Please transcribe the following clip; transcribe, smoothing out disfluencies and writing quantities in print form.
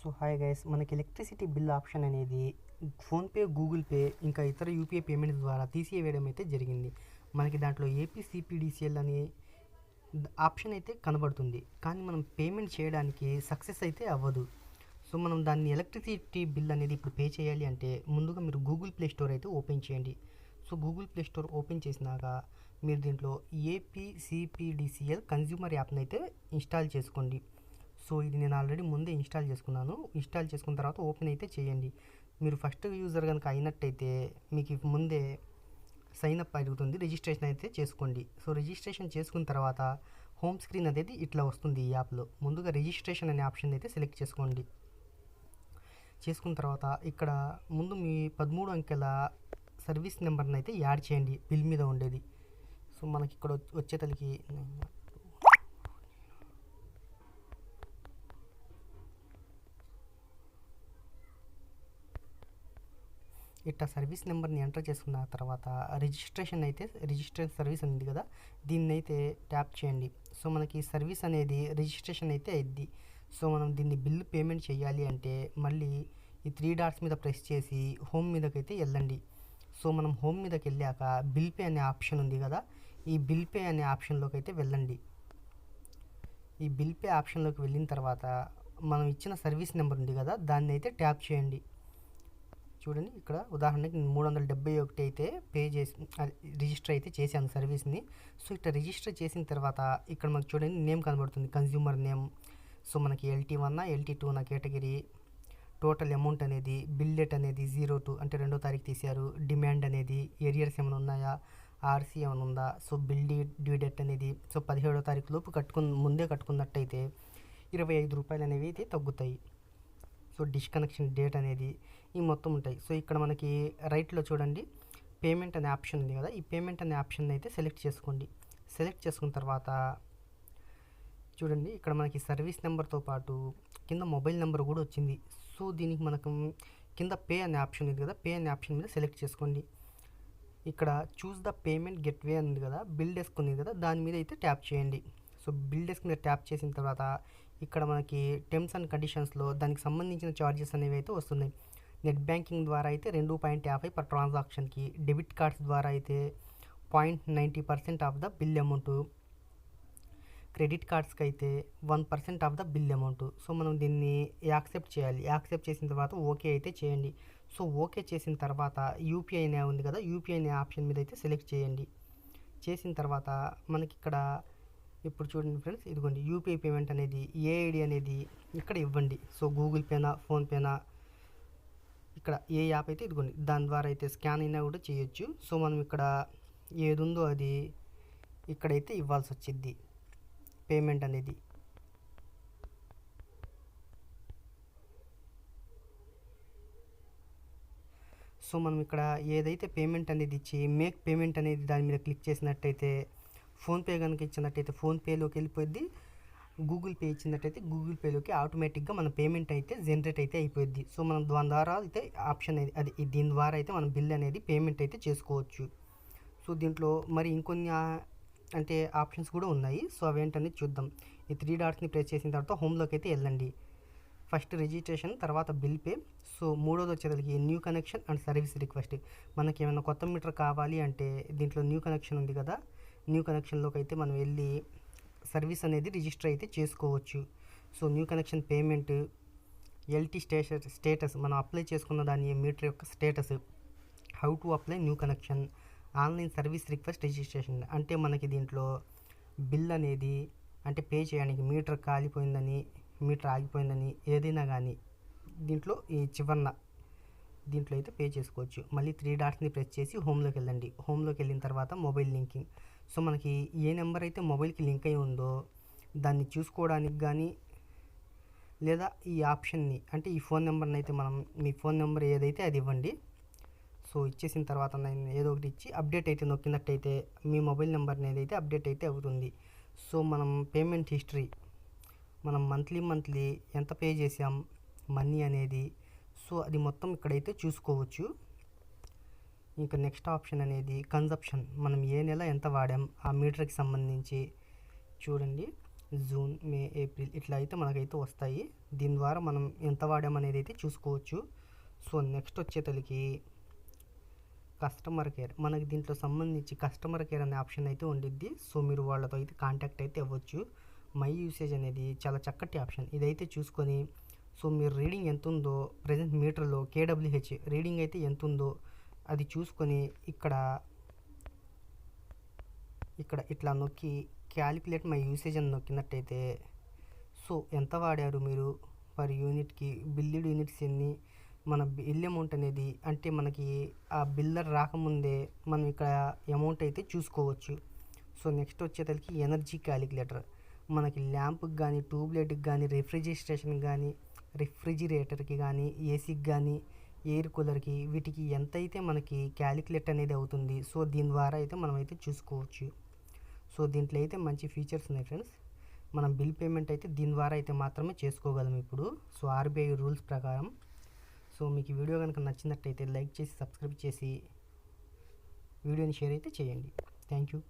So hi guys, మనకి electricity bill option అనేది PhonePe, Google pay ఇంకా ఇతర యూపీఐ పేమెంట్స్ ద్వారా తీసివేయడం అయితే జరిగింది. మనకి దాంట్లో ఏపీసీపీడీసీఎల్ అనే ఆప్షన్ అయితే కనబడుతుంది, కానీ మనం పేమెంట్ చేయడానికి సక్సెస్ అయితే అవ్వదు. సో మనం దాన్ని ఎలక్ట్రిసిటీ బిల్ అనేది ఇప్పుడు పే చేయాలి అంటే ముందుగా మీరు గూగుల్ ప్లే స్టోర్ అయితే ఓపెన్ చేయండి. So Google play store open చేసినాక మీరు దీంట్లో ఏపీసీపీడీసీఎల్ కన్జ్యూమర్ యాప్ని అయితే ఇన్స్టాల్ చేసుకోండి. సో ఇది నేను ఆల్రెడీ ముందే ఇన్స్టాల్ చేసుకున్నాను. ఇన్స్టాల్ చేసుకున్న తర్వాత ఓపెన్ అయితే చేయండి. మీరు ఫస్ట్ యూజర్ కనుక అయినట్టయితే మీకు ముందే సైన్ అప్ అడుగుతుంది, రిజిస్ట్రేషన్ అయితే చేసుకోండి. సో రిజిస్ట్రేషన్ చేసుకున్న తర్వాత హోమ్ స్క్రీన్ అనేది ఇట్లా వస్తుంది. ఈ యాప్లో ముందుగా రిజిస్ట్రేషన్ అనే ఆప్షన్ అయితే సెలెక్ట్ చేసుకోండి. చేసుకున్న తర్వాత ఇక్కడ ముందు మీ 13 అంకెల సర్వీస్ నెంబర్ని అయితే యాడ్ చేయండి, బిల్ మీద ఉండేది. సో మనకి ఇక్కడ వచ్చేతలకి ఇట్లా సర్వీస్ నెంబర్ని ఎంటర్ చేసుకున్న తర్వాత రిజిస్ట్రేషన్ సర్వీస్ ఉంది కదా, దీన్ని అయితే ట్యాప్ చేయండి. సో మనకి సర్వీస్ అనేది రిజిస్ట్రేషన్ అయితే అయింది. సో మనం దీన్ని బిల్ పేమెంట్ చేయాలి అంటే మళ్ళీ ఈ 3 డాట్స్ మీద ప్రెస్ చేసి హోమ్ మీదకైతే వెళ్ళండి. సో మనం హోమ్ మీదకి వెళ్ళాక బిల్ పే అనే ఆప్షన్ ఉంది కదా, ఈ బిల్ పే అనే ఆప్షన్లోకి అయితే వెళ్ళండి. ఈ బిల్ పే ఆప్షన్లోకి వెళ్ళిన తర్వాత మనం ఇచ్చిన సర్వీస్ నెంబర్ ఉంది కదా, దాన్ని అయితే ట్యాప్ చేయండి. చూడండి, ఇక్కడ ఉదాహరణకి 371 అయితే పే చేసి రిజిస్టర్ అయితే చేశాను సర్వీస్ని. సో ఇట్లా రిజిస్టర్ చేసిన తర్వాత ఇక్కడ మనకు చూడండి నేమ్ కనబడుతుంది, కన్జ్యూమర్ నేమ్. సో మనకి LT1 LT2 నా కేటగిరీ, టోటల్ అమౌంట్ అనేది, బిల్ డేట్ అనేది 02 అంటే 2వ తారీఖు తీశారు, డిమాండ్ అనేది, ఏరియర్స్ ఏమైనా ఉన్నాయా, ఆర్సీ ఏమైనా ఉందా, సో బిల్ డ్యూ డేట్ అనేది, సో 17వ తారీఖు లోపు ముందే కట్టుకున్నట్టయితే 25 రూపాయలు అనేవి అయితే తగ్గుతాయి. సో డిస్కనెక్షన్ డేట్ అనేది ఈ మొత్తం ఉంటాయి. సో ఇక్కడ మనకి రైట్లో చూడండి పేమెంట్ అనే ఆప్షన్ ఉంది కదా, ఈ పేమెంట్ అనే ఆప్షన్ అయితే సెలెక్ట్ చేసుకోండి. సెలెక్ట్ చేసుకున్న తర్వాత చూడండి ఇక్కడ మనకి సర్వీస్ నెంబర్తో పాటు కింద మొబైల్ నెంబర్ కూడా వచ్చింది. సో దీనికి మనకు కింద పే అనే ఆప్షన్ ఉంది కదా, పే అనే ఆప్షన్ మీద సెలెక్ట్ చేసుకోండి. ఇక్కడ చూస్ ద పేమెంట్ గెట్వే ఉంది కదా, బిల్ డెస్క్ ఉంది కదా, దాని మీద అయితే ట్యాప్ చేయండి. సో బిల్ డెస్క్ మీద ట్యాప్ చేసిన తర్వాత ఇక్కడ మనకి టర్మ్స్ అండ్ కండిషన్స్లో దానికి సంబంధించిన ఛార్జెస్ అనేవి అయితే వస్తున్నాయి. నెట్ బ్యాంకింగ్ ద్వారా అయితే 2.50 పర్ ట్రాన్సాక్షన్కి, డెబిట్ కార్డ్స్ ద్వారా అయితే 0.90% of the bill amount, credit కార్డ్స్కి అయితే 1% of the bill amount. So మనం దీన్ని యాక్సెప్ట్ చేయాలి. యాక్సెప్ట్ చేసిన తర్వాత ఓకే అయితే చేయండి. సో ఓకే చేసిన తర్వాత యూపీఐ అనే ఉంది కదా, యూపీఐ అనే ఆప్షన్ మీద అయితే సెలెక్ట్ చేయండి. చేసిన తర్వాత మనకి ఇక్కడ ఇప్పుడు చూడండి ఫ్రెండ్స్, ఇదిగోండి యూపీఐ పేమెంట్ అనేది ఏ ఐడి అనేది ఇక్కడ ఇవ్వండి. సో గూగుల్ పేనా, ఫోన్పేనా, ఇక్కడ ఏ యాప్ అయితే ఇదిగోండి దాని ద్వారా అయితే స్కాన్ అయినా కూడా చేయొచ్చు. సో మనం ఇక్కడ ఏది ఉందో అది ఇక్కడైతే ఇవ్వాల్సి వచ్చింది పేమెంట్ అనేది. సో మనం ఇక్కడ ఏదైతే పేమెంట్ అనేది ఇచ్చి మేక్ పేమెంట్ అనేది దాని మీద క్లిక్ చేసినట్టయితే, ఫోన్పే కనుక ఇచ్చినట్టయితే ఫోన్పేలోకి వెళ్ళిపోద్ది, గూగుల్ పే ఇచ్చినట్టయితే గూగుల్ పేలోకి ఆటోమేటిక్గా మన పేమెంట్ అయితే జనరేట్ అయితే అయిపోద్ది. సో మనం దాని ద్వారా అయితే ఆప్షన్ అది దీని ద్వారా అయితే మనం బిల్ అనేది పేమెంట్ అయితే చేసుకోవచ్చు. సో దీంట్లో మరి ఇంకొన్ని అంటే ఆప్షన్స్ కూడా ఉన్నాయి. సో అవేంటనేది చూద్దాం. ఈ 3 డాట్స్ని ప్రెస్ చేసిన తర్వాత హోమ్లోకి అయితే వెళ్ళండి. ఫస్ట్ రిజిస్ట్రేషన్, తర్వాత బిల్ పే. సో మూడోది వచ్చేసరికి new connection and service request. మనకి ఏమైనా కొత్త మీటర్ కావాలి అంటే దీంట్లో న్యూ కనెక్షన్ ఉంది కదా, న్యూ కనెక్షన్లోకి అయితే మనం వెళ్ళి సర్వీస్ అనేది రిజిస్టర్ అయితే చేసుకోవచ్చు. So new connection payment, LT status మనం అప్లై చేసుకున్న దాని మీటర్ యొక్క status, how to apply new connection, online service request registration. అంటే మనకి దీంట్లో బిల్ అనేది అంటే పే చేయడానికి మీటర్ కాలిపోయిందని, మీటర్ ఆగిపోయిందని ఏదైనా కానీ దీంట్లో ఈ చివరన దీంట్లో అయితే పే చేసుకోవచ్చు. మళ్ళీ 3 డాట్స్ని ప్రెస్ చేసి హోమ్లోకి వెళ్ళండి. హోమ్లోకి వెళ్ళిన తర్వాత మొబైల్ లింకింగ్. సో మనకి ఏ నెంబర్ అయితే మొబైల్కి లింక్ అయి ఉందో దాన్ని చూసుకోవడానికి కానీ, లేదా ఈ ఆప్షన్ని అంటే ఈ ఫోన్ నెంబర్ని అయితే మనం మీ ఫోన్ నెంబర్ ఏదైతే అది ఇవ్వండి. సో ఇచ్చేసిన తర్వాత నేను ఏదో ఒకటి ఇచ్చి అప్డేట్ అయితే నొక్కినట్టయితే మీ మొబైల్ నెంబర్ ఏదైతే అప్డేట్ అయితే అవుతుంది. సో మనం పేమెంట్ హిస్టరీ, మనం మంత్లీ ఎంత పే చేసాం మనీ అనేది, సో అది మొత్తం ఇక్కడైతే చూసుకోవచ్చు. ఇంకా నెక్స్ట్ ఆప్షన్ అనేది కన్జప్షన్, మనం ఏ నెల ఎంత వాడాం ఆ మీటర్కి సంబంధించి చూడండి. జూన్, మే, ఏప్రిల్ ఇట్లా అయితే మనకైతే వస్తాయి. దీని ద్వారా మనం ఎంత వాడామనేది అయితే చూసుకోవచ్చు. సో నెక్స్ట్ వచ్చేతలకి కస్టమర్ కేర్. మనకి దీంట్లో సంబంధించి కస్టమర్ కేర్ అనే ఆప్షన్ అయితే ఉండిద్ది. సో మీరు వాళ్ళతో అయితే కాంటాక్ట్ అయితే అవ్వచ్చు. మై యూసేజ్ అనేది చాలా చక్కటి ఆప్షన్. ఇదైతే చూసుకొని సో మీరు రీడింగ్ ఎంత ఉందో ప్రజెంట్ మీటర్లో కేడబ్ల్యూహెచ్ రీడింగ్ అయితే ఎంత ఉందో అది చూసుకొని ఇక్కడ ఇట్లా నొక్కి క్యాలిక్యులేట్ మై యూసేజ్ అని నొక్కినట్టయితే సో ఎంత వాడారు మీరు పర్ యూనిట్కి, బిల్లుడ్ యూనిట్స్ ఎన్ని, మన బిల్ అమౌంట్ అనేది అంటే మనకి ఆ బిల్లర్ రాకముందే మనం ఇక్కడ అమౌంట్ అయితే చూసుకోవచ్చు. సో నెక్స్ట్ వచ్చేసరికి ఎనర్జీ క్యాలిక్యులేటర్. మనకి ల్యాంప్కి కానీ, ట్యూబ్లైట్కి కానీ, రిఫ్రిజిరేటర్కి కానీ, ఏసీకి కానీ, ఎయిర్ కూలర్కి వీటికి ఎంత అయితే మనకి క్యాలిక్యులేట్ అనేది అవుతుంది. సో దీని ద్వారా అయితే మనం అయితే చూసుకోవచ్చు. సో దీంట్లో అయితే మంచి ఫీచర్స్ ఉన్నాయి ఫ్రెండ్స్. మనం బిల్ పేమెంట్ అయితే దీని ద్వారా అయితే మాత్రమే చేసుకోగలం ఇప్పుడు. సో ఆర్బీఐ రూల్స్ ప్రకారం. సో మీకు ఈ వీడియో కనుక నచ్చినట్టయితే లైక్ చేసి, సబ్స్క్రైబ్ చేసి వీడియోని షేర్ అయితే చేయండి. Thank you.